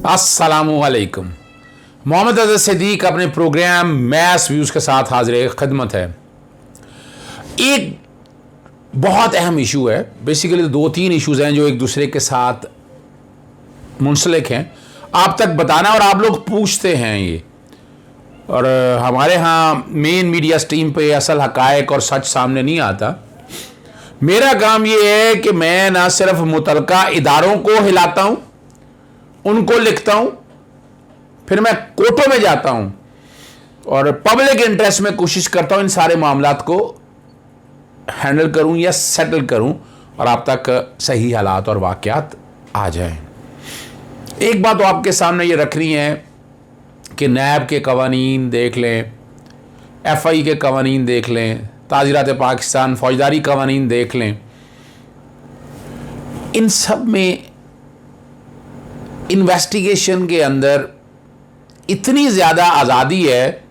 अस्सलामुअलैकुम। मोहम्मद अज़हर सिद्दीक अपने programme mess views के साथ हाजिर खिदमत है। एक बहुत अहम इशू है, बेसिकली दो तीन इशूज़ हैं जो एक दूसरे के साथ मुंसलिक हैं। आप तक बताना और आप लोग पूछते हैं ये, और हमारे यहाँ मेन मीडिया स्ट्रीम पे असल हकायक और सच सामने नहीं आता। मेरा काम ये है कि मैं ना सिर्फ मुतलका इदारों को हिलाता हूँ, उनको लिखता हूँ, फिर मैं कोर्टों में जाता हूँ और पब्लिक इंटरेस्ट में कोशिश करता हूँ इन सारे मामलात को हैंडल करूँ या सेटल करूँ और आप तक सही हालात और वाक़यात आ जाएं। एक बात तो आपके सामने ये रखनी है कि नैब के कवानीन देख लें, FI के कवानीन देख लें, ताज़ीरात पाकिस्तान फौजदारी कवानीन देख लें, इन सब में इन्वेस्टिगेशन के अंदर इतनी ज़्यादा आज़ादी है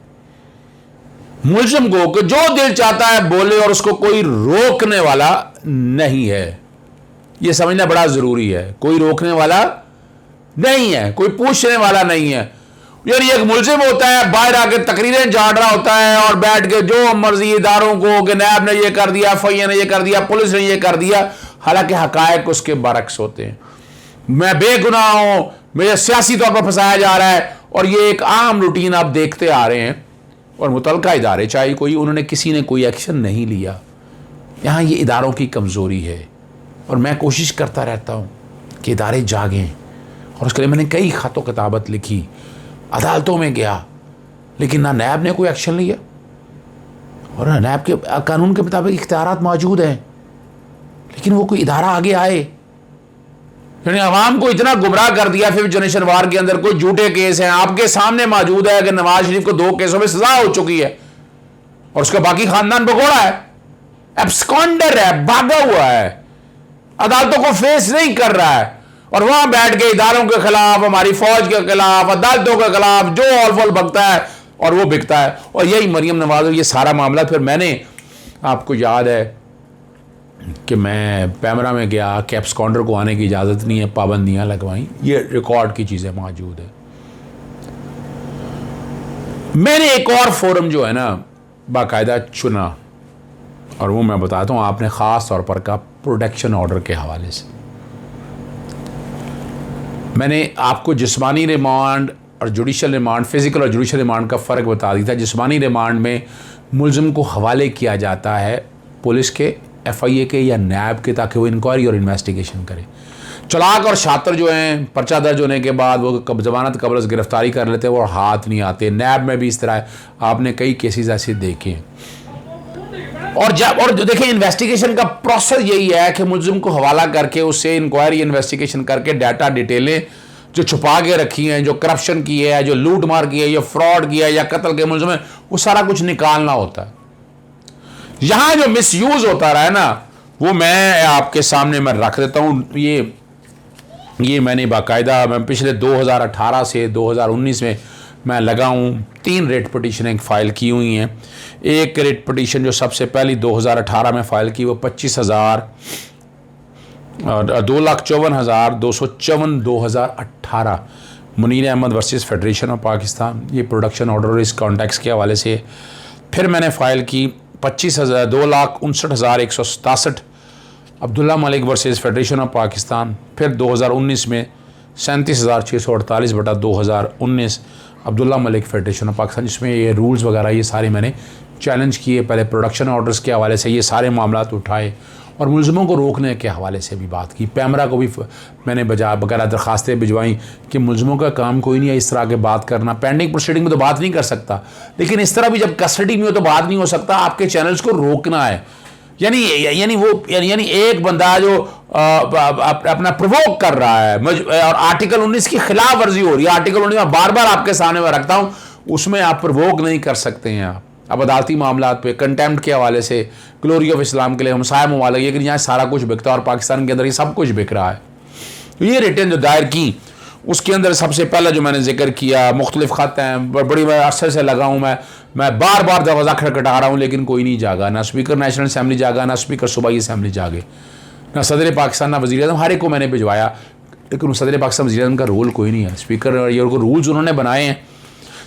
मुल्ज़िम को कि जो दिल चाहता है बोले और उसको कोई रोकने वाला नहीं है। यह समझना बड़ा ज़रूरी है। कोई रोकने वाला नहीं है, कोई पूछने वाला नहीं है। यानी एक मुल्ज़िम होता है, बाहर आके तकरीरें झाड़ रहा होता है और बैठ के जो मर्जी इदारों को कि नैब ने ये कर दिया, FI ने ये कर दिया, पुलिस ने ये कर दिया, हालांकि हकायक उसके बरक्स होते हैं। मैं बेगुनाह हूं, मुझे सियासी तौर पर फंसाया जा रहा है, और ये एक आम रूटीन आप देखते आ रहे हैं। और मुतलका इदारे चाहे कोई, उन्होंने किसी ने कोई एक्शन नहीं लिया। यहाँ ये इदारों की कमज़ोरी है और मैं कोशिश करता रहता हूँ कि इदारे जागें, और उसके लिए मैंने कई ख़त किताबत लिखी, अदालतों में गया, लेकिन ना नैब ने कोई एक्शन लिया और ना नैब के कानून के मुताबिक इख्तियारात मौजूद हैं, लेकिन वो कोई इदारा आगे आए। यानी अवाम को इतना गुमराह कर दिया। फिफ्थ जनरेशन वार के अंदर कोई झूठे केस हैं, आपके सामने मौजूद है कि नवाज शरीफ को 2 केसों में सजा हो चुकी है और उसका बाकी खानदान भगोड़ा है, एब्सकॉन्डर है, भागा हुआ है, अदालतों को फेस नहीं कर रहा है, और वहां बैठ के इदारों के खिलाफ, हमारी फौज के खिलाफ, अदालतों के खिलाफ जो ऑलफॉल भगता है और वो बिकता है। और यही मरियम नवाज, ये सारा मामला, फिर मैंने, आपको याद है कि मैं पैमरा में गया कि एब्सकॉन्डर को आने की इजाज़त नहीं है, पाबंदियां लगवाई, ये रिकॉर्ड की चीज़ें मौजूद है। मैंने एक और फोरम जो है ना बाकायदा चुना, और वो मैं बताता हूँ आपने ख़ास तौर पर का प्रोटेक्शन ऑर्डर के हवाले से। मैंने आपको जिस्मानी रिमांड और जुडिशल रिमांड, फिज़िकल और जुडिशल रिमांड का फ़र्क बता दिया था। जिस्मानी रिमांड में मुल्ज़िम को हवाले किया जाता है पुलिस के, FIA के या नैब के, ताकि वो इंक्वायरी और इन्वेस्टिगेशन करे। चलाक और शातिर जो हैं, पर्चा दर्ज होने के बाद वो ज़मानत कबल गिरफ्तारी कर लेते हैं और हाथ नहीं आते। नैब में भी इस तरह आपने कई केसेस ऐसे देखे हैं। और जो देखें, इन्वेस्टिगेशन का प्रोसेस यही है कि मुल्ज़िम को हवाला करके उससे इंक्वायरी इन्वेस्टिगेशन करके डाटा डिटेलें जो छुपा के रखी हैं, जो करप्शन की है, जो लूट मार की है, या फ्रॉड किया है, या कत्ल के मुल्ज़िम है, वो सारा कुछ निकालना होता है। यहाँ जो मिसयूज़ होता रहा है ना, वो मैं आपके सामने मैं रख देता हूँ। ये मैंने बाकायदा, मैं पिछले 2018 से 2019 में मैं लगा हूँ 3 रेट पटिशनें फ़ाइल की हुई हैं। एक रेट पटिशन जो सबसे पहली 2018 में फ़ाइल की, वो 25,000 और 2,54,254 2018 Munir Ahmed versus federation of Pakistan, ये प्रोडक्शन ऑर्डर इस कॉन्टेक्स्ट के हवाले से। फिर मैंने फ़ाइल की 2,59,167 Abdullah Malik versus federation of Pakistan. फिर 2019 में 37,648 बटा 2019 अब्दुल्ला मलिक फेडरेशन ऑफ पाकिस्तान, जिसमें ये रूल्स वगैरह ये सारे मैंने चैलेंज किए। पहले प्रोडक्शन ऑर्डर्स के हवाले से ये सारे मामलात उठाए और मुल्ज़िमों को रोकने के हवाले से भी बात की। पैमरा को भी मैंने बगैर दरख्वास्तें भिजवाई कि मुल्ज़िमों का काम कोई नहीं है इस तरह के बात करना। पेंडिंग प्रोसीडिंग में तो बात नहीं कर सकता, लेकिन इस तरह भी जब कस्टडी में हो तो बात नहीं हो सकता। आपके चैनल्स को रोकना है। यानी एक बंदा जो अपना प्रोवोक कर रहा है और आर्टिकल 19 की खिलाफ वर्जी हो रही है। आर्टिकल 19 में बार बार आपके सामने में रखता हूँ, उसमें आप प्रोवोक नहीं कर सकते हैं। आप अदालती मामलात पे कंटेम्प्ट के हवाले से, ग्लोरी ऑफ इस्लाम के लिए हमसाया ममालिक, लेकिन यहाँ सारा कुछ बिकता है और पाकिस्तान के अंदर ये सब कुछ बिक रहा है। तो ये रिटर्न जो दायर की, उसके अंदर सबसे पहला जो मैंने जिक्र किया, मुख्तलिफ खत हैं, बड़ी अरसे से लगा हूँ मैं बार बार दरवाज़ा खटखटा रहा हूँ, लेकिन कोई नहीं जागा। ना स्पीकर नेशनल असम्बली जागा, ना स्पीकर सूबाई असम्बली जागे, ना सदर पाकिस्तान, ना वज़ीर आज़म, हर एक को मैंने भिजवाया। लेकिन सदर पाकिस्तान वज़ीर-ए-आज़म का रोल कोई नहीं है। स्पीकर ये रूल्स उन्होंने बनाए हैं।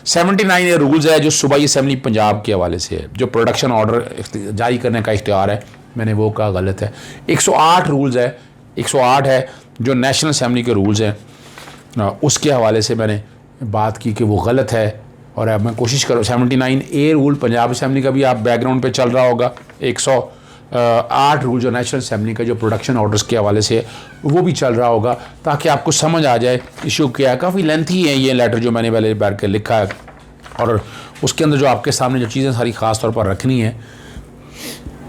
79 ये रूल्स है जो सूबाई असम्बली पंजाब के हवाले से है, जो प्रोडक्शन ऑर्डर जारी करने का इख्तियार है, मैंने वो कहा गलत है। 108 रूल्स है, 108 है जो नेशनल असम्बली के रूल्स हैं, उसके हवाले से मैंने बात की कि वो गलत है। और अब मैं कोशिश करूँ 79 ए रूल पंजाब असम्बली का भी आप बैकग्राउंड पे चल रहा होगा, 108 रूल जो नेशनल असम्बली का जो प्रोडक्शन ऑर्डर्स के हवाले से वो भी चल रहा होगा, ताकि आपको समझ आ जाए इशू क्या है। काफ़ी लेंथी है ये लेटर जो मैंने पहले बैठ कर लिखा है, और उसके अंदर जो आपके सामने जो चीज़ें सारी ख़ास तौर पर रखनी है।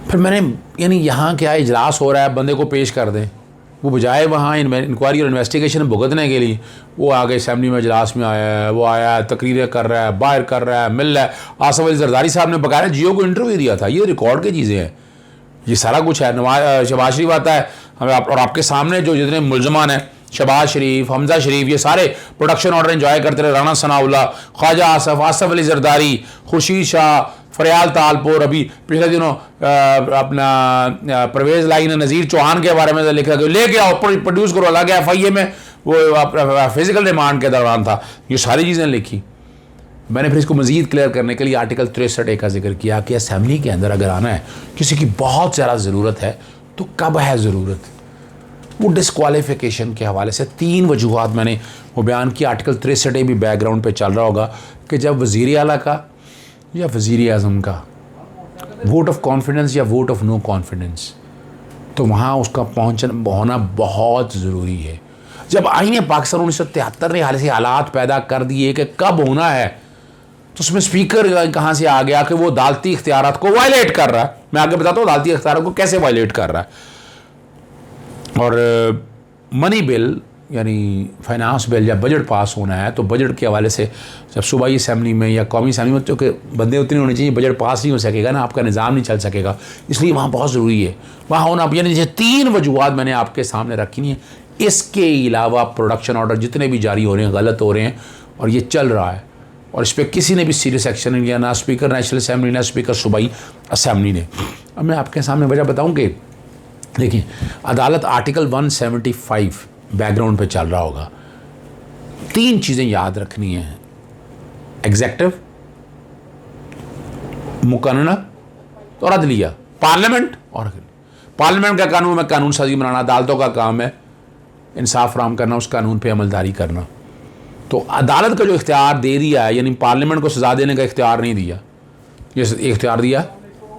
फिर मैंने यानी यहाँ क्या इजलास हो रहा है, बंदे को पेश कर दें, वो बजाय वहाँ इंक्वायरी और इन्वेस्टिगेशन भुगतने के लिए वो आगे असम्बली में इजलास में आया है, वो आया है, तकरीरें कर रहा है, बाहर कर रहा है, मिल रहा है। आसिफ अली जरदारी साहब ने बकायदा जियो को इंटरव्यू दिया था, ये रिकॉर्ड की चीज़ें हैं, ये सारा कुछ है। शहबाज शरीफ आता है हमें और आपके सामने जो जितने मुलजमान हैं, शहबाज शरीफ, हमजा शरीफ, ये सारे प्रोडक्शन ऑर्डर इंजॉय करते रहे। राना सनाउल्लाह, ख्वाजा आसिफ अली जरदारी, खुर्शीद शाह, फरियाल तालपुर, अभी पिछले दिनों अपना परवेज़ लाइन नज़ीर चौहान के बारे में लिखा गया, लेके आओ प्रोड्यूस करो, अलग FIA में वो फिजिकल रिमांड के दौरान था। ये सारी चीज़ें लिखी मैंने। फिर इसको मज़ीद क्लियर करने के लिए आर्टिकल 63A का जिक्र किया कि असम्बली के अंदर अगर आना है, किसी की बहुत ज़्यादा ज़रूरत है, तो कब है ज़रूरत। वो डिस्क्वालिफिकेशन के हवाले से 3 वजूहात मैंने वो बयान किया। आर्टिकल 63A भी बैकग्राउंड पे चल रहा होगा कि जब वज़ीर आला का या वज़ीर-ए-आज़म का वोट ऑफ कॉन्फिडेंस या वोट ऑफ नो कॉन्फिडेंस, तो वहाँ उसका पहुँचना होना बहुत ज़रूरी है। जब आईन पाकिस्तान 1973 ने हाल हालात पैदा कर दिए कि कब होना है, तो उसमें स्पीकर कहाँ से आ गया कि वो अदालती इख्तियारात को वायलेट कर रहा है। मैं आगे बताता हूँ अदालती इख्तियारात को कैसे वायलेट कर रहा है। और मनी बिल यानी फाइनेंस बिल या बजट पास होना है, तो बजट के हवाले से जब सूबाई असम्बली में या कौमी असम्बली में, चूँकि बंदे उतने होने चाहिए, बजट पास नहीं हो सकेगा ना, आपका निज़ाम नहीं चल सकेगा, इसलिए वहाँ बहुत ज़रूरी है वहाँ होना। यानी जैसे 3 वजूहात मैंने आपके सामने रखी हैं। इसके अलावा प्रोडक्शन ऑर्डर जितने भी जारी हो रहे हैं गलत हो रहे हैं, और ये चल रहा है, और इस पर किसी ने भी सीरियस एक्शन नहीं लिया, ना स्पीकर नेशनल असम्बली, ना स्पीकर सूबाई असम्बली ने। अब मैं आपके सामने वजह बताऊँ कि देखिए, अदालत आर्टिकल 175 बैकग्राउंड पे चल रहा होगा। 3 चीज़ें याद रखनी है, एग्जेक्टिव, मुकन्ना और अदलिया, पार्लियामेंट। और पार्लियामेंट का कानून में कानून साजी बनाना, अदालतों का काम है इंसाफ फराहम करना, उस कानून पे अमलदारी करना। तो अदालत का जो इख्तियार दे दिया है, यानी पार्लियामेंट को सजा देने का इख्तियार नहीं दिया, ये इख्तियार दिया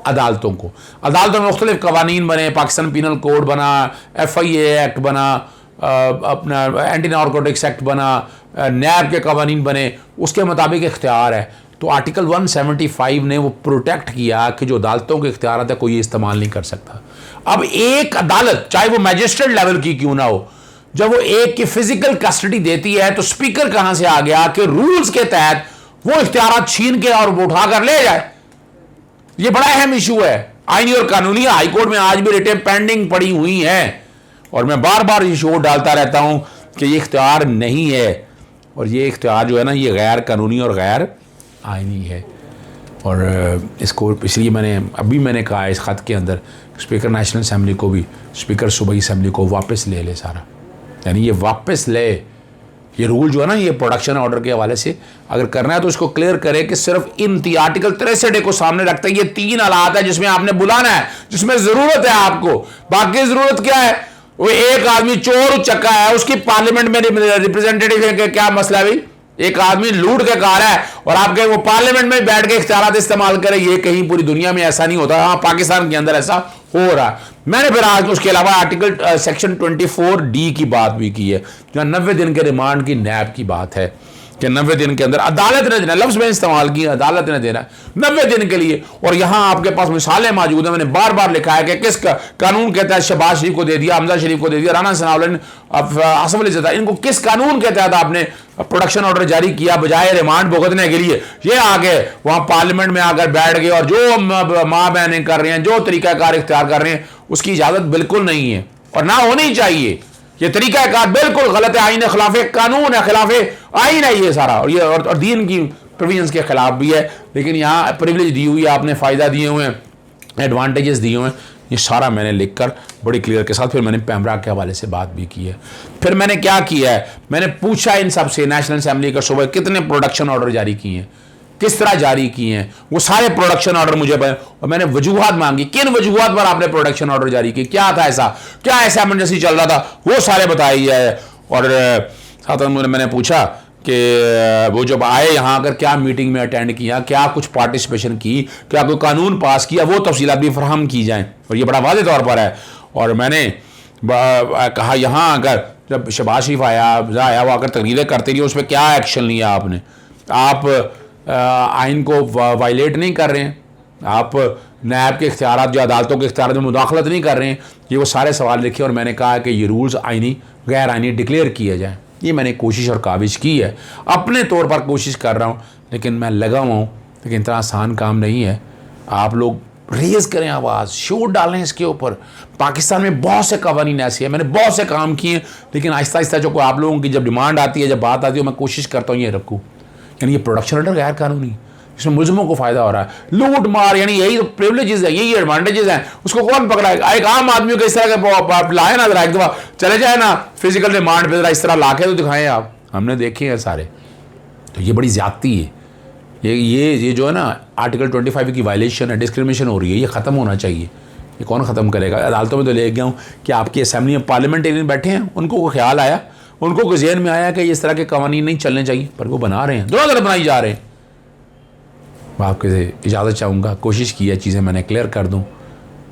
अदालतों को। अदालतों में मुख्तलिफ कवानीन बने, पाकिस्तान पीनल कोड बना, FIA एक्ट बना, अपना एंटी नारकोटिक्स एक्ट बना, नैब के कवानीन बने, उसके मुताबिक इख्तियार है। तो आर्टिकल 175 ने वो प्रोटेक्ट किया कि जो अदालतों के इख्तियार है कोई इस्तेमाल नहीं कर सकता। अब एक अदालत, चाहे वो मैजिस्ट्रेट लेवल की क्यों ना हो, जब वो एक की फिजिकल कस्टडी देती है, तो स्पीकर कहां से आ गया कि रूल्स के तहत वो इख्तियार छीन के और वो उठा कर ले जाए। ये बड़ा अहम इशू है, आईनी और कानूनी। हाईकोर्ट में आज भी रिटें पेंडिंग पड़ी हुई हैं, और मैं बार बार ये शोर डालता रहता हूं कि ये इख्तियार नहीं है, और ये इख्तियार जो है ना, ये गैर कानूनी और गैर आईनी है। और इसको इसलिए मैंने कहा इस ख़त के अंदर स्पीकर नेशनल असम्बली को भी, स्पीकर सूबाई असम्बली को वापस ले सारा, यानी ये वापस ले। ये रूल जो है ना, ये प्रोडक्शन ऑर्डर के हवाले से अगर करना है तो इसको क्लियर करे कि सिर्फ इन आर्टिकल 63 को सामने रखते हैं। ये 3 हालात है जिसमें आपने बुलाना है, जिसमें ज़रूरत है आपको। बाकी ज़रूरत क्या है, वो एक आदमी चोर उचक्का है, उसकी पार्लियामेंट में रिप्रेजेंटेटिव है, क्या मसला है भाई। एक आदमी लूट के खा रहा है और आपके वो पार्लियामेंट में बैठ के इख्तियारात इस्तेमाल करे। ये कहीं पूरी दुनिया में ऐसा नहीं होता, हाँ पाकिस्तान के अंदर ऐसा हो रहा है। मैंने फिर आज उसके अलावा आर्टिकल सेक्शन 24D की बात भी की है, जहाँ 90 दिन के रिमांड की नैब की बात है कि 90 दिन के अंदर अदालत ने देना, लफ्ज़ में इस्तेमाल किया, अदालत ने देना 90 दिन के लिए। और यहाँ आपके पास मिसालें मौजूद हैं, मैंने बार बार लिखा है कि किस कानून के तहत शहबाज शरीफ को दे दिया, हमजा शरीफ को दे दिया, राना सनाउल्लाह, आसिफ अली जरदारी, इनको किस कानून के तहत आपने प्रोडक्शन ऑर्डर जारी किया बजाय रिमांड भुगतने के लिए। ये आगे वहाँ पार्लियामेंट में आकर बैठ गए और जो माँ बहनें कर रहे हैं, जो तरीकाकार इख्तियार कर रहे हैं, उसकी इजाज़त बिल्कुल नहीं है और ना होनी चाहिए। ये तरीकाकार बिल्कुल गलत है, आईन खिलाफ कानून है, खिलाफ आईन है ये सारा, और ये और दीन की प्रोविजंस के खिलाफ भी है। लेकिन यहाँ प्रिविलेज दी हुई है, आपने फ़ायदा दिए हुए हैं, एडवांटेजेस दिए हुए हैं, ये सारा मैंने लिखकर बड़ी क्लियर के साथ फिर मैंने पैमरा के हवाले से बात भी की है। फिर मैंने क्या किया है, मैंने पूछा इन सब से नेशनल असेंबली का सुबह कितने प्रोडक्शन ऑर्डर जारी किए हैं, किस तरह जारी किए हैं, वो सारे प्रोडक्शन ऑर्डर मुझे और मैंने वजूहात मांगी, किन वजूहात पर आपने प्रोडक्शन ऑर्डर जारी किए, क्या था ऐसा, क्या ऐसा इमरजेंसी चल रहा था, वो सारे बताई है। और साथ मैंने पूछा कि वो जब आए यहाँ आकर क्या मीटिंग में अटेंड किया, क्या कुछ पार्टिसिपेशन की, क्या कोई कानून पास किया, वो तफसीलात भी फराहम की जाएँ, और ये बड़ा वाज़ेह तौर पर है। और मैंने कहा यहाँ आकर जब शहबाज शरीफ आया वो आकर तकरीरें करते रही, उस पर क्या एक्शन लिया आपने, आप आइन को वायलेट नहीं कर रहे हैं, आप नैब के इख्तियारात जो अदालतों के इख्तियारात में मुदाखलत नहीं कर रहे हैं, ये वो सारे सवाल लिखे। और मैंने कहा कि ये रूल्स आइनी गैर आइनी डिक्लेयर किए जाएँ। ये मैंने कोशिश और काविश की है, अपने तौर पर कोशिश कर रहा हूँ, लेकिन मैं लगा हुआ हूँ, लेकिन इतना आसान काम नहीं है। आप लोग रेज़ करें आवाज़, शोर डालें इसके ऊपर। पाकिस्तान में बहुत से कवानीन ऐसे हैं, मैंने बहुत से काम किए, लेकिन आहिस्ता आहिस्ता जो कोई आप लोगों की जब डिमांड आती है, जब बात आती है, मैं कोशिश करता हूँ ये रखूँ। यानी ये प्रोडक्शन ऑर्डर गैर कानूनी, इसमें मुल्ज़िमों को फ़ायदा हो रहा है, लूट मार, यानी यही तो प्रिविलेजेस है, यही एडवांटेजेस हैं। उसको कौन पकड़ाएगा? एक आम आदमी को इस तरह के लाए ना, जरा एक दफ़ा चले जाए ना फिजिकल रिमांड पे, जरा इस तरह ला के तो दिखाएं आप, हमने देखे हैं सारे। तो ये बड़ी ज़्यादती है, ये जो है ना आर्टिकल 25 की वायलेशन है, डिस्क्रिमिनेशन हो रही है, ये ख़त्म होना चाहिए। ये कौन ख़त्म करेगा? अदालतों में तो ले गया हूँ कि आपकी असेंबली में पार्लियामेंटेरियन बैठे हैं, उनको ख्याल आया, उनको ज़हन में आया कि इस तरह के कवानीन नहीं चलने चाहिए, पर वो बना रहे हैं, दोनों तरफ बनाई जा रहे हैं। मैं आपके इजाज़त चाहूँगा, कोशिश की है चीज़ें मैंने क्लियर कर दूँ।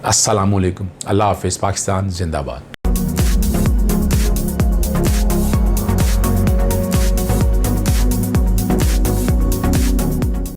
अस्सलामु अलैकुम, अल्लाह हाफ़िज़, पाकिस्तान जिंदाबाद।